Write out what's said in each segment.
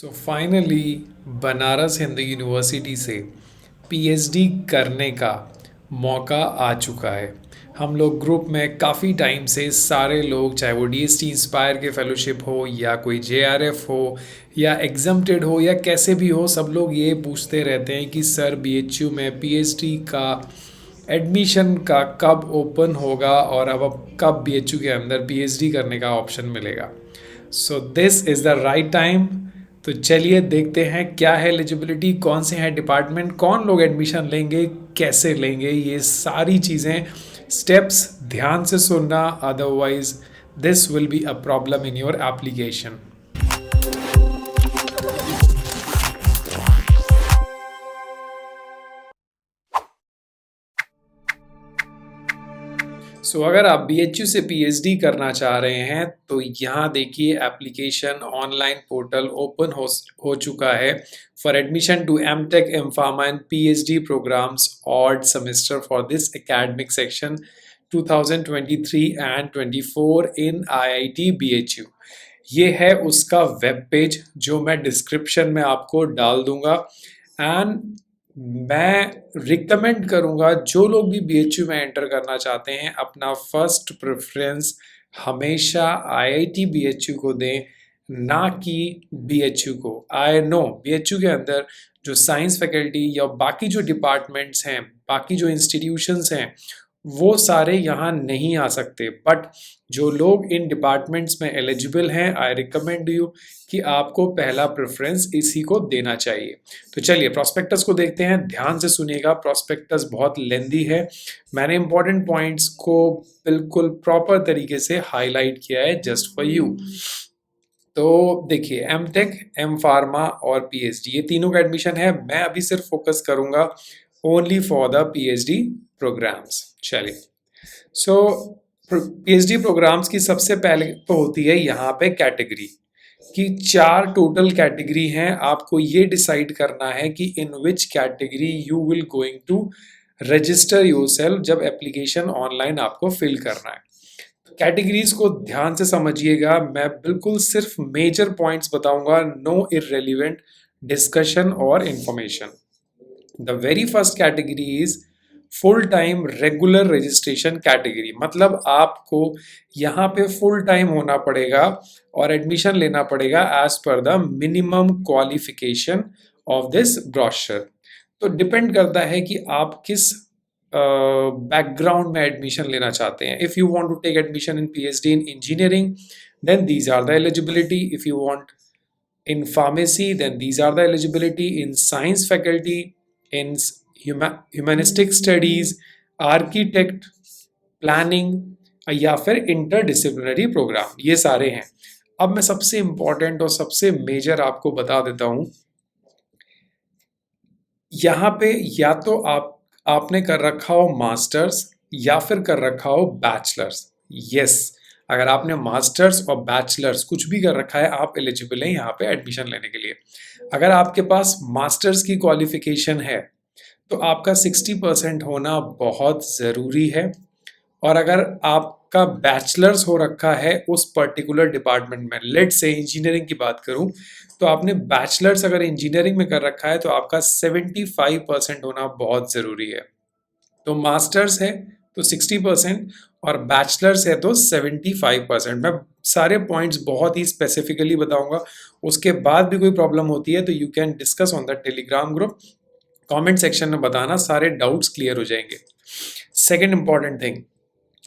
So finally Banaras Hindu university से PhD करने का मौका आ चुका है। हम लोग ग्रुप में काफ़ी टाइम से सारे लोग, चाहे वो डीएसटी इंस्पायर के फेलोशिप हो या कोई जेआरएफ हो या एग्जम्प्टेड हो या कैसे भी हो, सब लोग ये पूछते रहते हैं कि सर बीएचयू में पीएचडी का एडमिशन का कब ओपन होगा और अब कब बीएचयू के अंदर पीएचडी करने का ऑप्शन मिलेगा। So this is the right time. तो चलिए देखते हैं क्या है एलिजिबिलिटी, कौन से हैं डिपार्टमेंट, कौन लोग एडमिशन लेंगे, कैसे लेंगे, ये सारी चीज़ें स्टेप्स ध्यान से सुनना, otherwise this will be a problem in your application. So अगर आप बीएचयू से पीएचडी करना चाह रहे हैं तो यहाँ देखिए एप्लीकेशन ऑनलाइन पोर्टल ओपन हो चुका है for admission to MTech M pharma and PhD programmes odd semester for this academic section 2023 and 24 in IIT BHU. ये है उसका वेब पेज जो मैं डिस्क्रिप्शन में आपको डाल दूंगा। एंड मैं रिकमेंड करूंगा जो लोग भी बीएचयू में एंटर करना चाहते हैं, अपना फर्स्ट प्रेफरेंस हमेशा आईआईटी बीएचयू को दें, ना कि बीएचयू को। आई नो बीएचयू के अंदर जो साइंस फैकल्टी या बाकी जो डिपार्टमेंट्स हैं, बाकी जो इंस्टीट्यूशंस हैं, वो सारे यहाँ नहीं आ सकते, बट जो लोग इन डिपार्टमेंट्स में एलिजिबल हैं, आई रिकमेंड यू कि आपको पहला प्रेफरेंस इसी को देना चाहिए। तो चलिए प्रॉस्पेक्टस को देखते हैं, ध्यान से सुनिएगा। प्रॉस्पेक्टस बहुत लेंदी है, मैंने इंपॉर्टेंट पॉइंट्स को बिल्कुल प्रॉपर तरीके से हाईलाइट किया है जस्ट फॉर यू। तो देखिए एमटेक, एम फार्मा और पीएचडी ये तीनों का एडमिशन है। मैं अभी सिर्फ फोकस करूंगा only for the PhD programmes. चलिए सो पीएचडी प्रोग्राम्स की सबसे पहले तो होती है यहाँ पे कैटेगरी कि 4 टोटल कैटेगरी हैं। आपको ये डिसाइड करना है कि in which category you will going to register yourself जब एप्लीकेशन ऑनलाइन आपको फिल करना है। कैटेगरीज को ध्यान से समझिएगा, मैं बिल्कुल सिर्फ मेजर पॉइंट्स बताऊंगा, नो इररेलेवेंट डिस्कशन और information. The very first category is full time regular registration category, मतलब आपको यहाँ पे फुल टाइम होना पड़ेगा और एडमिशन लेना पड़ेगा as per the minimum qualification of this brochure. तो डिपेंड करता है कि आप किस बैकग्राउंड में एडमिशन लेना चाहते हैं। If you want to take admission in PhD in engineering then these are the eligibility. If you want in pharmacy then these are the eligibility, in science faculty, in humanistic studies, architect, planning या फिर interdisciplinary programme, ये सारे हैं। अब मैं सबसे important और सबसे मेजर आपको बता देता हूं, यहाँ पे या तो आपने कर रखा हो मास्टर्स या फिर कर रखा हो बैचलर्स। यस, अगर आपने मास्टर्स और बैचलर्स कुछ भी कर रखा है आप एलिजिबल हैं यहाँ पे एडमिशन लेने के लिए। अगर आपके पास मास्टर्स की क्वालिफिकेशन है तो आपका 60% होना बहुत ज़रूरी है। और अगर आपका बैचलर्स हो रखा है उस पर्टिकुलर डिपार्टमेंट में, लेट्स से इंजीनियरिंग की बात करूं, तो आपने बैचलर्स अगर इंजीनियरिंग में कर रखा है तो आपका 75% होना बहुत ज़रूरी है। तो मास्टर्स है तो 60% और बैचलर्स है तो 75%। मैं सारे पॉइंट्स बहुत ही स्पेसिफिकली बताऊंगा, उसके बाद भी कोई प्रॉब्लम होती है तो you can discuss on the Telegram group, comment section में बताना, सारे डाउट्स क्लियर हो जाएंगे। सेकेंड इंपॉर्टेंट थिंग,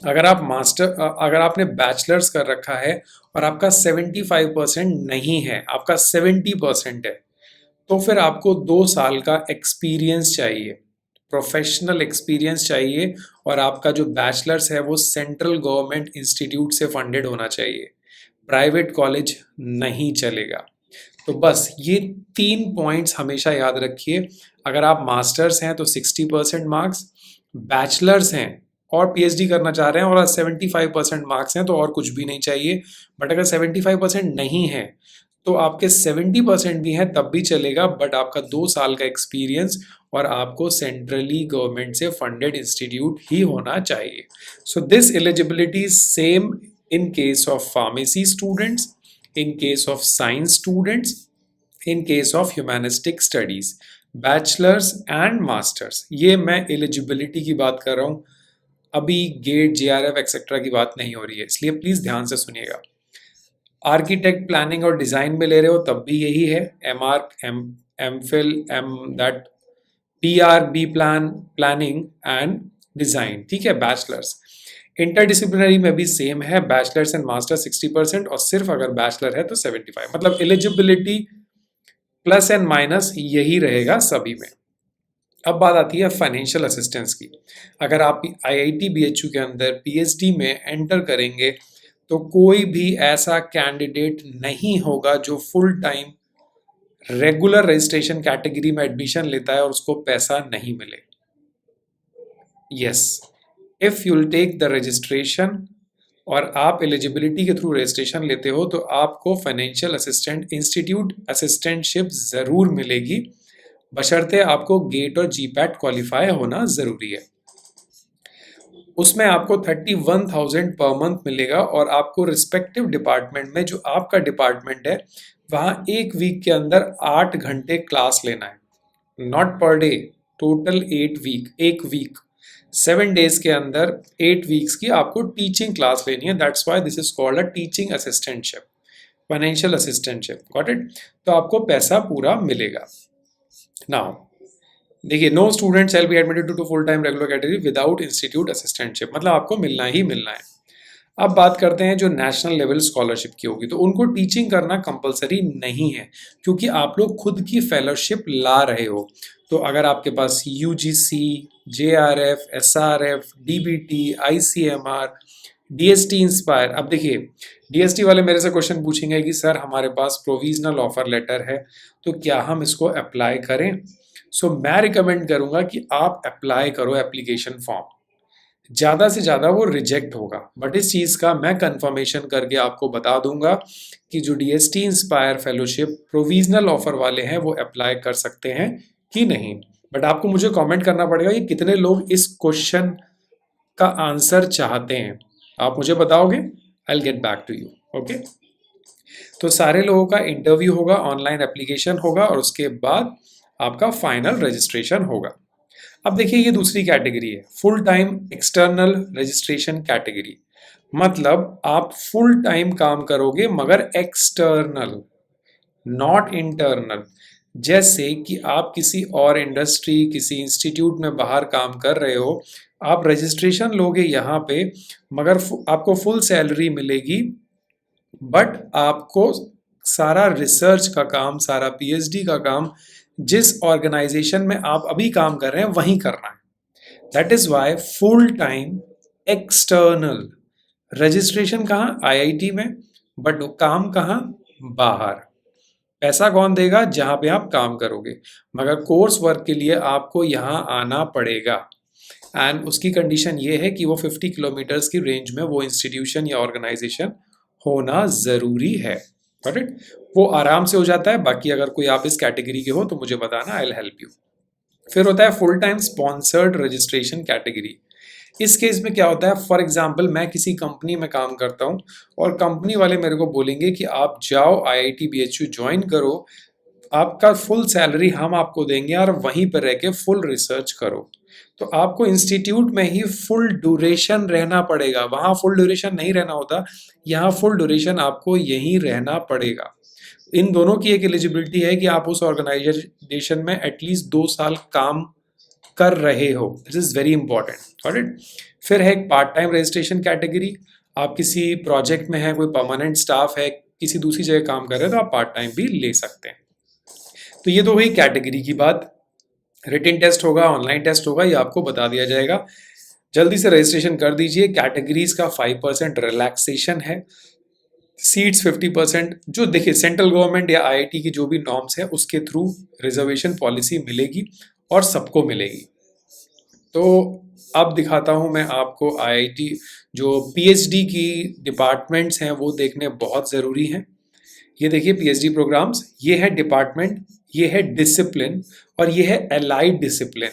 अगर आपने बैचलर्स कर रखा है और आपका 75% नहीं है, आपका 70% है, तो फिर आपको 2 साल का एक्सपीरियंस चाहिए, प्रोफेशनल एक्सपीरियंस चाहिए, और आपका जो बैचलर्स है वो सेंट्रल गवर्नमेंट इंस्टीट्यूट से फंडेड होना चाहिए, प्राइवेट कॉलेज नहीं चलेगा। तो बस ये 3 पॉइंट्स हमेशा याद रखिए। अगर आप मास्टर्स हैं तो 60% मार्क्स, बैचलर्स हैं और पीएचडी करना चाह रहे हैं और 75% मार्क्स हैं तो और कुछ भी नहीं चाहिए। बट अगर 75% नहीं है तो आपके 70% भी हैं तब भी चलेगा, बट आपका 2 साल का एक्सपीरियंस और आपको सेंट्रली गवर्नमेंट से फंडेड इंस्टीट्यूट ही होना चाहिए। So this eligibility is same in case of pharmacy students, in case of science students, in case of humanistic studies, bachelors and masters. ये मैं एलिजिबिलिटी की बात कर रहा हूँ, अभी गेट, जेआरएफ एक्सेट्रा की बात नहीं हो रही है, इसलिए प्लीज ध्यान से सुनिएगा। आर्किटेक्ट, प्लानिंग और डिजाइन में ले रहे हो तब भी यही है, M R, M Phil, that PR, B plan, planning and design, ठीक है। बैचलर्स, इंटरडिसिप्लिनरी में भी सेम है, बैचलर्स एंड मास्टर 60% और सिर्फ अगर बैचलर है तो 75, मतलब एलिजिबिलिटी प्लस एंड माइनस यही रहेगा सभी में। अब बात आती है फाइनेंशियल असिस्टेंस की। अगर आप IIT BHU के अंदर PhD में एंटर करेंगे तो कोई भी ऐसा कैंडिडेट नहीं होगा जो full time regular registration category में एडमिशन लेता है और उसको पैसा नहीं मिले। Yes, if you'll take the registration और आप एलिजिबिलिटी के थ्रू रजिस्ट्रेशन लेते हो तो आपको फाइनेंशियल असिस्टेंट इंस्टीट्यूट असिस्टेंटशिप जरूर मिलेगी, बशर्ते आपको गेट और GPAT क्वालिफाई होना जरूरी है। उसमें आपको 31,000 पर मंथ मिलेगा और आपको रिस्पेक्टिव डिपार्टमेंट में, जो आपका डिपार्टमेंट है, वहाँ एक वीक के अंदर 8 घंटे क्लास लेना है, not per day, total 8 week 7 days के अंदर 8 वीक्स की आपको टीचिंग क्लास लेनी है। That's why this is called a teaching assistantship, financial assistantship, got it. तो आपको पैसा पूरा मिलेगा। नाउ देखिए, no student shall be admitted to full time regular category without institute assistantship, मतलब आपको मिलना ही मिलना है। अब बात करते हैं जो नेशनल लेवल स्कॉलरशिप की होगी, तो उनको टीचिंग करना कंपलसरी नहीं है क्योंकि आप लोग खुद की फेलोशिप ला रहे हो। तो अगर आपके पास UGC, JRF, SRF, DBT, ICMR, DST inspire, अब देखिए DST वाले मेरे से क्वेश्चन पूछेंगे कि सर हमारे पास प्रोविजनल ऑफर लेटर है तो क्या हम इसको अप्लाई करें। सो मैं रिकमेंड करूंगा कि आप अप्लाई करो एप्लीकेशन फॉर्म, ज़्यादा से ज़्यादा वो रिजेक्ट होगा, बट इस चीज़ का मैं कंफर्मेशन करके आपको बता दूंगा कि जो DST inspire fellowship provisional offer वाले हैं वो अप्लाई कर सकते हैं कि नहीं। बट आपको मुझे कमेंट करना पड़ेगा कि कितने लोग इस क्वेश्चन का आंसर चाहते हैं, आप मुझे बताओगे, I will get back to you, okay. तो सारे लोगों का इंटरव्यू होगा, ऑनलाइन एप्लीकेशन होगा और उसके बाद आपका फाइनल रजिस्ट्रेशन होगा। अब देखिए ये दूसरी कैटेगरी है, full time external registration category, मतलब आप फुल टाइम काम करोगे मगर एक्सटर्नल, नॉट इंटरनल। जैसे कि आप किसी और इंडस्ट्री, किसी इंस्टीट्यूट में बाहर काम कर रहे हो, आप रजिस्ट्रेशन लोगे यहाँ पे मगर आपको फुल सैलरी मिलेगी, बट आपको सारा रिसर्च का काम, सारा PhD का काम जिस ऑर्गेनाइजेशन में आप अभी काम कर रहे हैं वहीं करना है। That is why full time external, registration कहाँ, IIT में, बट काम कहाँ, बाहर। पैसा कौन देगा, जहां पे आप काम करोगे, मगर कोर्स वर्क के लिए आपको यहाँ आना पड़ेगा। एंड उसकी कंडीशन ये है कि वो 50 किलोमीटर्स की रेंज में वो इंस्टीट्यूशन या ऑर्गेनाइजेशन होना ज़रूरी है, गॉट इट। वो आराम से हो जाता है, बाकी अगर कोई आप इस कैटेगरी के हो तो मुझे बताना, आई विल हेल्प यू। फिर होता है full time sponsored registration category. इस केस में क्या होता है, फॉर एग्जाम्पल मैं किसी कंपनी में काम करता हूँ और कंपनी वाले मेरे को बोलेंगे कि आप जाओ IIT BHU ज्वाइन करो, आपका फुल सैलरी हम आपको देंगे और वहीं पर रह के फुल रिसर्च करो। तो आपको इंस्टीट्यूट में ही फुल ड्यूरेशन रहना पड़ेगा, वहाँ फुल ड्यूरेशन नहीं रहना होता, यहाँ फुल ड्यूरेशन आपको यहीं रहना पड़ेगा। इन दोनों की एक एलिजिबिलिटी है कि आप उस ऑर्गेनाइजेशन में एटलीस्ट 2 साल काम कर रहे हो, this is very important, got it. फिर है एक पार्ट टाइम रजिस्ट्रेशन कैटेगरी, आप किसी प्रोजेक्ट में है, कोई परमानेंट स्टाफ है, किसी दूसरी जगह काम कर रहे हैं तो आप पार्ट टाइम भी ले सकते हैं। तो ये तो हुई कैटेगरी की बात। रिटन टेस्ट होगा, ऑनलाइन टेस्ट होगा, ये आपको बता दिया जाएगा। जल्दी से रजिस्ट्रेशन कर दीजिए। कैटेगरीज का 5% रिलैक्सेशन है, सीट्स 50%, जो देखिए सेंट्रल गवर्नमेंट या IIT की जो भी नॉर्म्स है उसके थ्रू रिजर्वेशन पॉलिसी मिलेगी और सबको मिलेगी। तो अब दिखाता हूं मैं आपको IIT जो PhD की डिपार्टमेंट्स हैं वो देखने बहुत ज़रूरी हैं। ये देखिए PhD प्रोग्राम्स, ये है डिपार्टमेंट, ये है डिसिप्लिन और ये है allied discipline.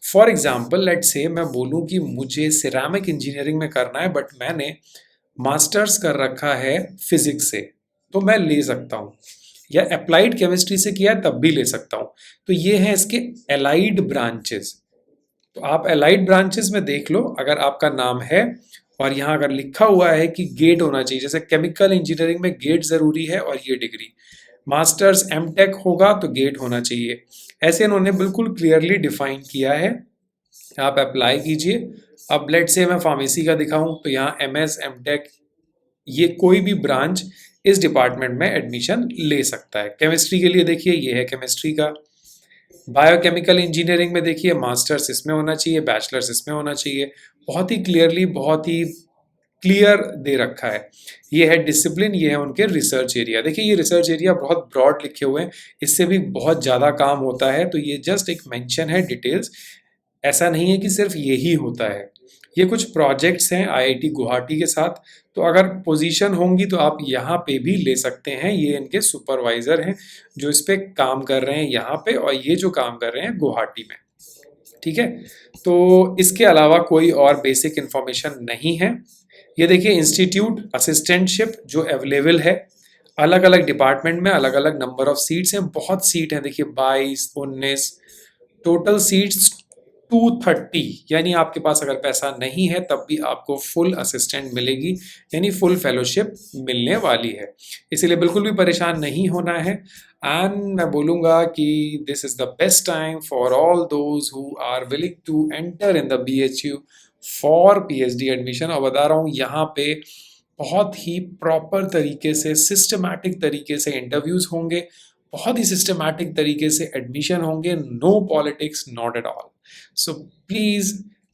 For example let's say मैं बोलूं कि मुझे सिरेमिक इंजीनियरिंग में करना है बट मैंने मास्टर्स कर रखा है फिजिक्स से, तो मैं ले सकता हूँ। या अप्लाइड केमिस्ट्री से किया है तब भी ले सकता हूँ। तो ये हैं इसके एलाइड ब्रांचेस। तो आप एलाइड ब्रांचेस में देख लो, अगर आपका नाम है और यहाँ अगर लिखा हुआ है कि गेट होना चाहिए, जैसे केमिकल इंजीनियरिंग में गेट ज़रूरी है और ये डिग्री, मास्टर्स एमटेक होगा तो गेट होना चाहिए, ऐसे इन्होंने बिल्कुल क्लियरली डिफाइन किया है। आप अप्लाई कीजिए। अब लेट से मैं फार्मेसी का दिखाऊं तो यहाँ एमएस एमटेक ये कोई भी ब्रांच इस डिपार्टमेंट में एडमिशन ले सकता है। केमिस्ट्री के लिए देखिए ये है केमिस्ट्री का। बायोकेमिकल इंजीनियरिंग में देखिए मास्टर्स इसमें होना चाहिए, बैचलर्स इसमें होना चाहिए। बहुत ही क्लियरली, बहुत ही क्लियर दे रखा है। ये है डिसिप्लिन, ये है उनके रिसर्च एरिया। देखिए ये रिसर्च एरिया बहुत ब्रॉड लिखे हुए हैं, इससे भी बहुत ज़्यादा काम होता है। तो ये जस्ट एक मेंशन है डिटेल्स, ऐसा नहीं है कि सिर्फ यही होता है। ये कुछ प्रोजेक्ट्स हैं आईआईटी गुवाहाटी के साथ, तो अगर पोजीशन होंगी तो आप यहाँ पे भी ले सकते हैं। ये इनके सुपरवाइजर हैं जो इस पे काम कर रहे हैं यहाँ पे, और ये जो काम कर रहे हैं गुवाहाटी में। ठीक है, तो इसके अलावा कोई और बेसिक इंफॉर्मेशन नहीं है। ये देखिए इंस्टीट्यूट असिस्टेंटशिप जो अवेलेबल है, अलग अलग डिपार्टमेंट में अलग अलग नंबर ऑफ सीट्स हैं। बहुत सीट हैं, देखिए 22, 19 टोटल सीट्स 230। यानी आपके पास अगर पैसा नहीं है तब भी आपको फुल असिस्टेंट मिलेगी, यानी फुल फेलोशिप मिलने वाली है। इसीलिए बिल्कुल भी परेशान नहीं होना है। एंड मैं बोलूँगा कि this is the best time for all those who are willing to enter in the BHU for PhD admission. और बता रहा हूँ यहाँ पे बहुत ही प्रॉपर तरीके से, सिस्टमैटिक तरीके से इंटरव्यूज होंगे, बहुत ही सिस्टमैटिक तरीके से एडमिशन होंगे, no politics, not at all. So please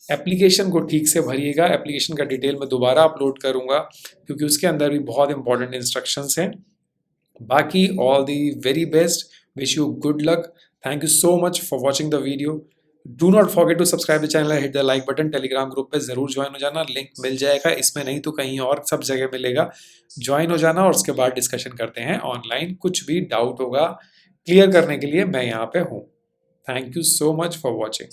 application को ठीक से भरिएगा। एप्लीकेशन का डिटेल मैं दोबारा अपलोड करूँगा क्योंकि उसके अंदर भी बहुत इंपॉर्टेंट इंस्ट्रक्शंस हैं। बाकी all the very best, wish you good luck. Thank you so much for watching the video. Do not forget to subscribe the channel, hit the like button. Telegram group पे जरूर join हो जाना, link मिल जाएगा इसमें, नहीं तो कहीं और सब जगह मिलेगा। ज्वाइन हो जाना और उसके बाद डिस्कशन करते हैं ऑनलाइन। कुछ भी डाउट होगा क्लियर करने के लिए मैं यहाँ पे हूँ। Thank you so much for watching.